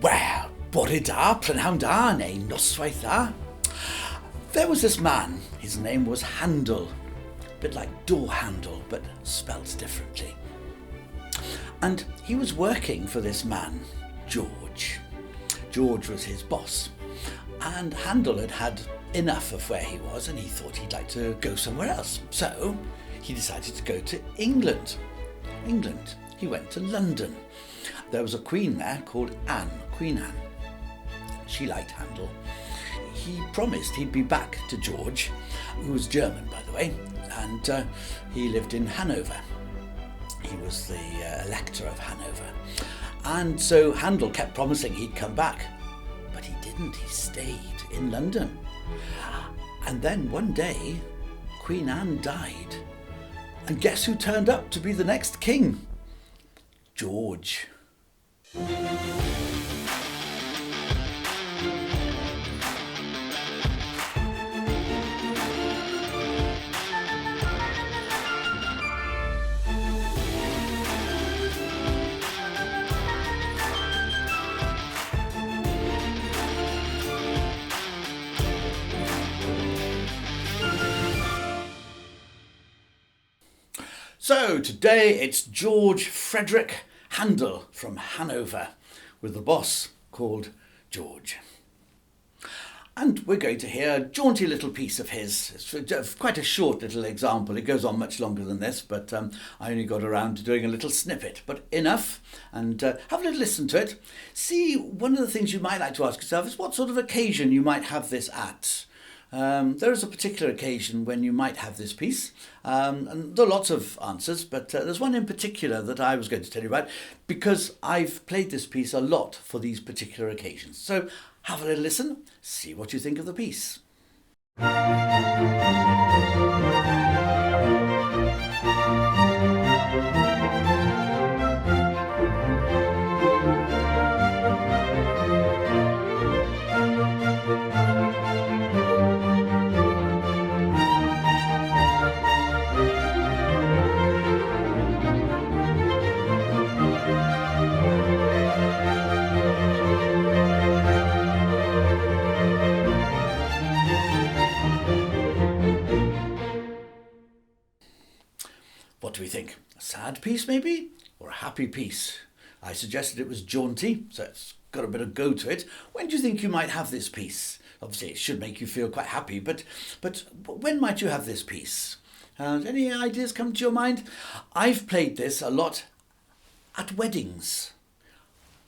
Wel, bore da, prynhawn da, neu noswaith da. There was this man, his name was Handel, a bit like door handle, but spelt differently. And he was working for this man, George. George was his boss. And Handel had had enough of where he was, and he thought he'd like to go somewhere else. So he decided to go to England. He went to London. There was a queen there called Anne, Queen Anne. She liked Handel. He promised he'd be back to George, who was German, by the way, and he lived in Hanover. He was the elector of Hanover. And so Handel kept promising he'd come back, but he didn't. He stayed in London. And then one day, Queen Anne died. And guess who turned up to be the next king? George. So today it's George Frederick Handel from Hanover with the boss called George. And we're going to hear a jaunty little piece of his. It's quite a short little example. It goes on much longer than this, but I only got around to doing a little snippet. But enough, and have a little listen to it. See, one of the things you might like to ask yourself is what sort of occasion you might have this at. There is a particular occasion when you might have this piece, and there are lots of answers, but there's one in particular that I was going to tell you about because I've played this piece a lot for these particular occasions. So have a little listen, see what you think of the piece. What do we think? A sad piece maybe? Or a happy piece? I suggested it was jaunty, so it's got a bit of go to it. When do you think you might have this piece? Obviously it should make you feel quite happy, but when might you have this piece? Any ideas come to your mind? I've played this a lot at weddings.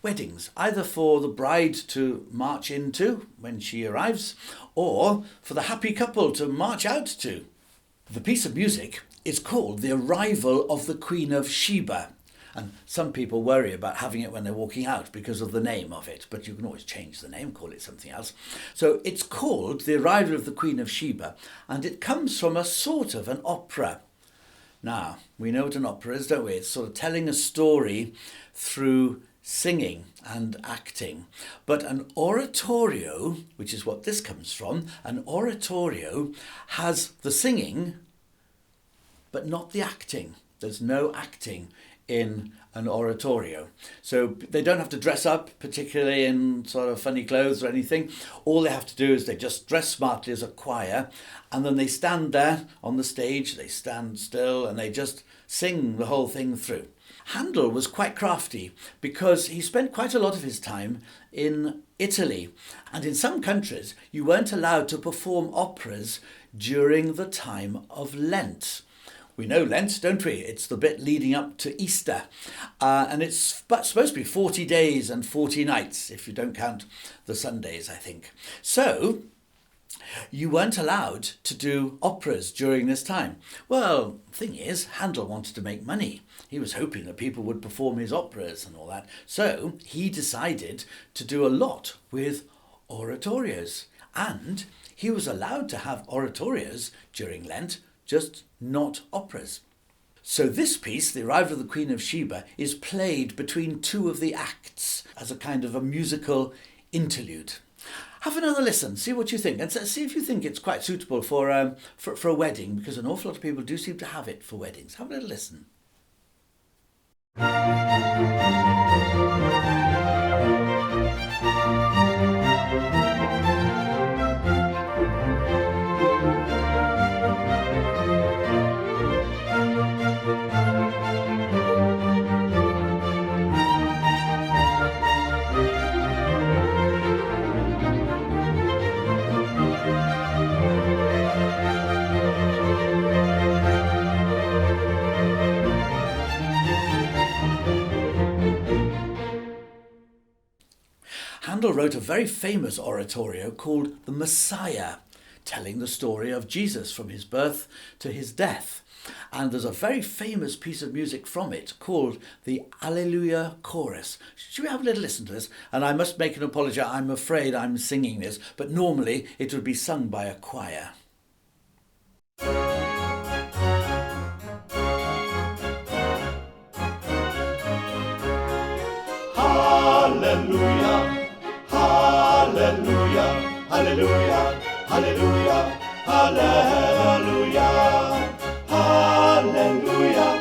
Weddings, either for the bride to march into when she arrives, or for the happy couple to march out to. The piece of music is called The Arrival of the Queen of Sheeba. And some people worry about having it when they're walking out because of the name of it, but you can always change the name, call it something else. So it's called The Arrival of the Queen of Sheeba, and it comes from a sort of an opera. Now, we know what an opera is, don't we? It's sort of telling a story through singing and acting. But an oratorio, which is what this comes from, an oratorio has the singing but not the acting. There's no acting in an oratorio. So they don't have to dress up particularly in sort of funny clothes or anything. All they have to do is they just dress smartly as a choir, and then they stand there on the stage, they stand still, and they just sing the whole thing through. Handel was quite crafty because he spent quite a lot of his time in Italy, and in some countries you weren't allowed to perform operas during the time of Lent. We know Lent, don't we? It's the bit leading up to Easter. And it's supposed to be 40 days and 40 nights, if you don't count the Sundays, I think. So you weren't allowed to do operas during this time. Well, the thing is, Handel wanted to make money. He was hoping that people would perform his operas and all that. So he decided to do a lot with oratorios. And he was allowed to have oratorios during Lent, just not operas. So this piece, The Arrival of the Queen of Sheeba, is played between two of the acts as a kind of a musical interlude. Have another listen, see what you think, and see if you think it's quite suitable for a wedding, because an awful lot of people do seem to have it for weddings. Have a little listen. Handel wrote a very famous oratorio called The Messiah, telling the story of Jesus from his birth to his death. And there's a very famous piece of music from it called the Alleluia Chorus. Should we have a little listen to this? And I must make an apology. I'm afraid I'm singing this, but normally it would be sung by a choir. Hallelujah, hallelujah, hallelujah, hallelujah, hallelujah. Hallelujah,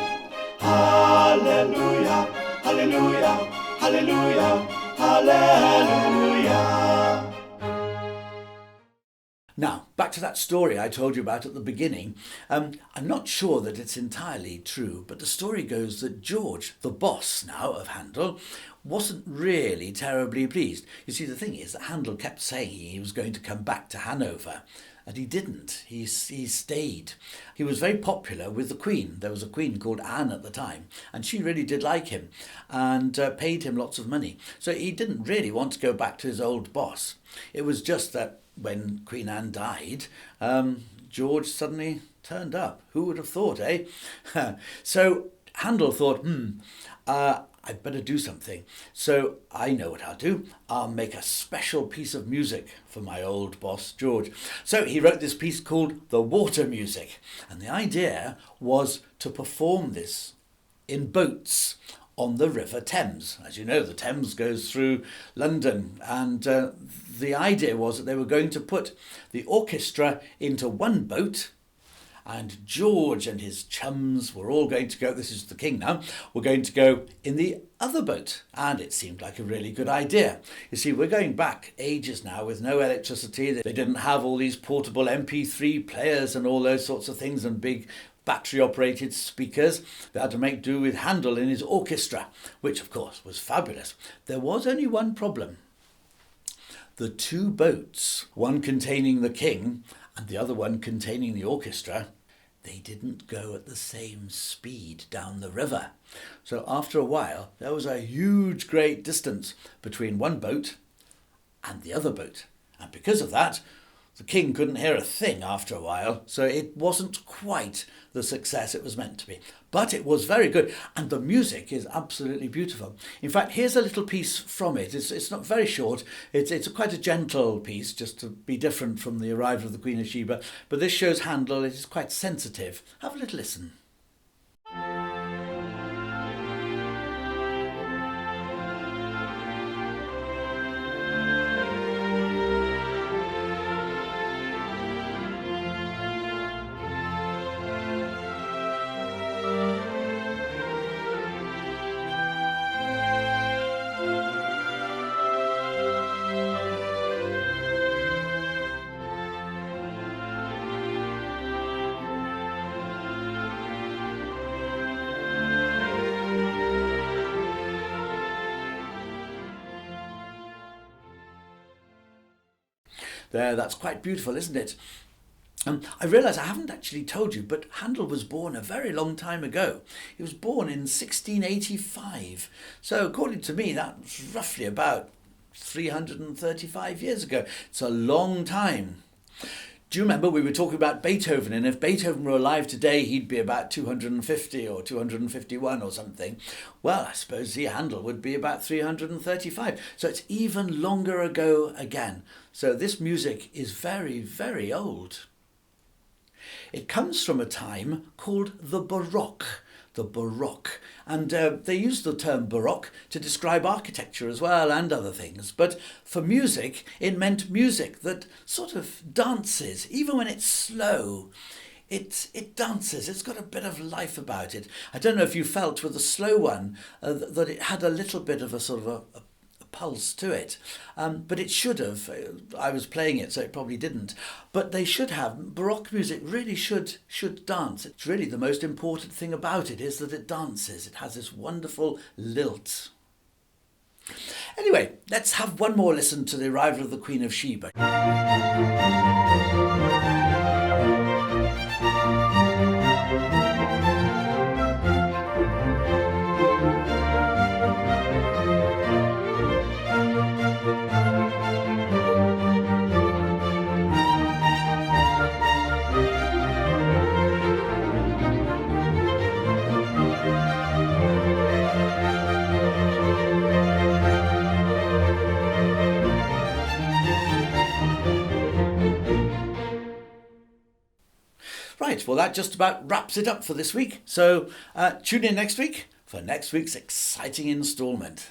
hallelujah, hallelujah, hallelujah, hallelujah. Now, back to that story I told you about at the beginning. I'm not sure that it's entirely true, but the story goes that George, the boss now of Handel, wasn't really terribly pleased. You see, the thing is that Handel kept saying he was going to come back to Hanover, and he didn't. He stayed. He was very popular with the Queen. There was a Queen called Anne at the time, and she really did like him and paid him lots of money. So he didn't really want to go back to his old boss. It was just that when Queen Anne died, George suddenly turned up. Who would have thought, eh? So Handel thought, I'd better do something. So I know what I'll do. I'll make a special piece of music for my old boss, George. So he wrote this piece called The Water Music. And the idea was to perform this in boats on the River Thames. As you know, the Thames goes through London. And the idea was that they were going to put the orchestra into one boat, and George and his chums were all going to go, this is the king now, were going to go in the other boat. And it seemed like a really good idea. You see, we're going back ages now with no electricity. They didn't have all these portable MP3 players and all those sorts of things and big battery-operated speakers. They had to make do with Handel in his orchestra, which of course was fabulous. There was only one problem. The two boats, one containing the king and the other one containing the orchestra, they didn't go at the same speed down the river. So after a while, there was a huge, great distance between one boat and the other boat. And because of that, the king couldn't hear a thing after a while, so it wasn't quite the success it was meant to be. But it was very good, and the music is absolutely beautiful. In fact, here's a little piece from it. It's not very short. It's quite a gentle piece, just to be different from the arrival of the Queen of Sheba. But this shows Handel. It is quite sensitive. Have a little listen. There, that's quite beautiful, isn't it? I realise I haven't actually told you, but Handel was born a very long time ago. He was born in 1685. So according to me, that's roughly about 335 years ago. It's a long time. Do you remember we were talking about Beethoven, and if Beethoven were alive today, he'd be about 250 or 251 or something. Well, I suppose Handel would be about 335. So it's even longer ago again. So this music is very, very old. It comes from a time called the Baroque. The Baroque. And they use the term Baroque to describe architecture as well and other things. But for music, it meant music that sort of dances, even when it's slow. It dances. It's got a bit of life about it. I don't know if you felt with the slow one that it had a little bit of a sort of a pulse to it, but it should have. I was playing it, so it probably didn't. But they should have. Baroque music really should dance. It's really the most important thing about it is that it dances. It has this wonderful lilt. Anyway, let's have one more listen to the arrival of the Queen of Sheba. Right, well, that just about wraps it up for this week. So tune in next week for next week's exciting instalment.